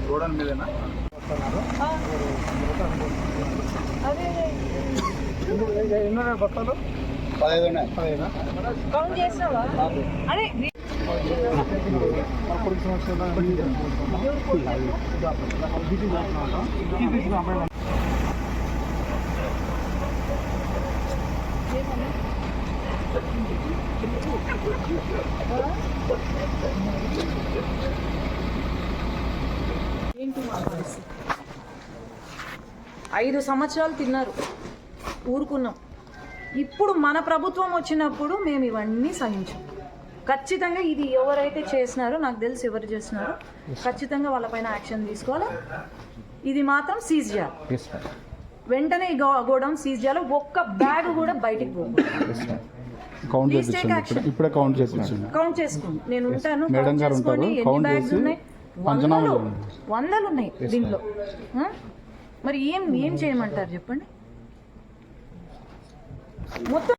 Godown మీదేనా? ఎన్నో బస్తాలు? 15 కౌంట్ చేసినావా? అదే ఏంటి మా పరిస్థితి? 5 సంవత్సరాలు తిన్నారు, ఊరుకున్నాం. ఇప్పుడు మన ప్రభుత్వం వచ్చినప్పుడు మేము ఇవన్నీ సహించాం. ఖచ్చితంగా ఇది ఎవరైతే చేసినారో, నాకు తెలిసి ఎవరు చేసినారో, ఖచ్చితంగా వాళ్ళపైన యాక్షన్ తీసుకోవాలి. ఇది మాత్రం సీజ్ చేయాలి వెంటనే. ఈ గోడౌన్ సీజ్ చేయాలి. ఒక్క బ్యాగ్ కూడా బయటికి పోకూడదు. కౌంట్ చేసుకోండి. నేను ఉంటాను, చేసుకోండి. ఎన్ని బ్యాగ్స్ ఉన్నాయి? 100 ఉన్నాయి దీంట్లో. మరి ఏం చేయమంటారు చెప్పండి? మొత్తం